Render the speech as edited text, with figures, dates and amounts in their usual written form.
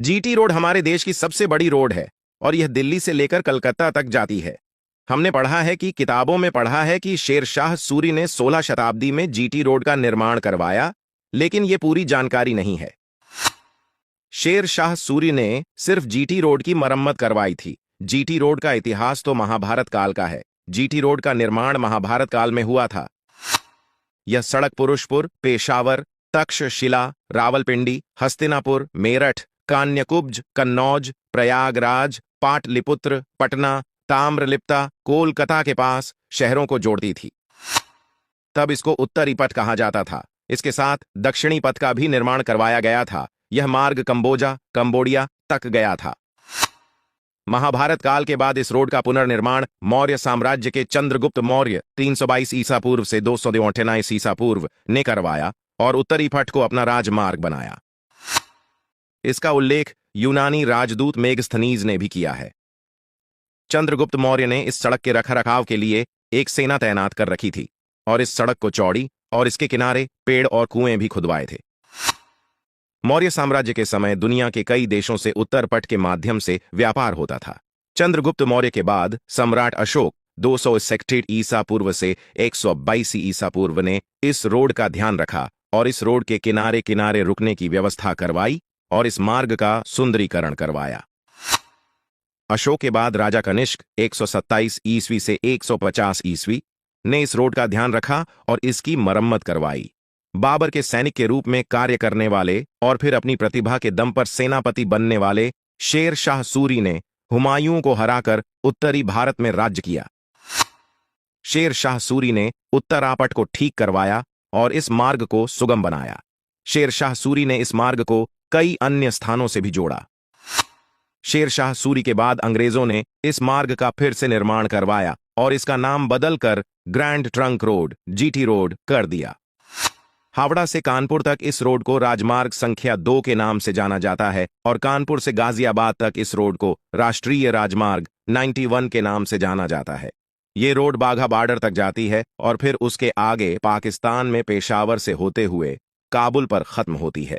GT road हमारे देश की सबसे बड़ी रोड है और यह दिल्ली से लेकर कलकत्ता तक जाती है। हमने पढ़ा है कि किताबों में पढ़ा है कि शेर शाह सूरी ने 16 शताब्दी में जीटी रोड का निर्माण करवाया, लेकिन यह पूरी जानकारी नहीं है। शेर शाह सूरी ने सिर्फ जीटी रोड की मरम्मत करवाई थी। जीटी रोड का इतिहास तो महाभारत काल का है। जीटी रोड का निर्माण महाभारत काल में हुआ था। यह सड़क पुरुषपुर, पेशावर, तक्षशिला, रावलपिंडी, हस्तिनापुर, मेरठ, कान्यकुब्ज, कन्नौज, प्रयागराज, पाटलिपुत्र, पटना, ताम्रलिप्ता, कोलकाता के पास शहरों को जोड़ती थी। तब इसको उत्तरी पथ कहा जाता था। इसके साथ दक्षिणी पथ का भी निर्माण करवाया गया था। यह मार्ग कंबोडिया तक गया था। महाभारत काल के बाद इस रोड का पुनर्निर्माण मौर्य साम्राज्य के चंद्रगुप्त मौर्य 322 ईसा पूर्व से 298 ईसा पूर्व ने करवाया और उत्तरी पथ को अपना राजमार्ग बनाया। इसका उल्लेख यूनानी राजदूत मेगस्थनीज ने भी किया है। चंद्रगुप्त मौर्य ने इस सड़क के रखरखाव के लिए एक सेना तैनात कर रखी थी और इस सड़क को चौड़ी और इसके किनारे पेड़ और कुएं भी खुदवाए थे। मौर्य साम्राज्य के समय दुनिया के कई देशों से उत्तर पथ के माध्यम से व्यापार होता था। चंद्रगुप्त मौर्य के बाद सम्राट अशोक 261 ईसा पूर्व से 122 ईसा पूर्व ने इस रोड का ध्यान रखा और इस रोड के किनारे किनारे रुकने की व्यवस्था करवाई और इस मार्ग का सुंदरीकरण करवाया। अशोक के बाद राजा कनिष्क 127 ईस्वी से 150 ईस्वी ने इस रोड का ध्यान रखा और इसकी मरम्मत करवाई। बाबर के सैनिक के रूप में कार्य करने वाले और फिर अपनी प्रतिभा के दम पर सेनापति बनने वाले शेर शाह सूरी ने हुमायूं को हराकर उत्तरी भारत में राज्य किया। शेर शाह सूरी ने उत्तरापट को ठीक करवाया और इस मार्ग को सुगम बनाया। शेर शाह सूरी ने इस मार्ग को कई अन्य स्थानों से भी जोड़ा। शेर शाह सूरी के बाद अंग्रेजों ने इस मार्ग का फिर से निर्माण करवाया और इसका नाम बदलकर grand trunk road GT road कर दिया। हावड़ा से कानपुर तक इस रोड को राजमार्ग संख्या 2 के नाम से जाना जाता है और कानपुर से गाजियाबाद तक इस रोड को राष्ट्रीय राजमार्ग 91 के नाम से जाना जाता है। ये रोड बाघा बॉर्डर तक जाती है और फिर उसके आगे पाकिस्तान में पेशावर से होते हुए काबुल पर खत्म होती है।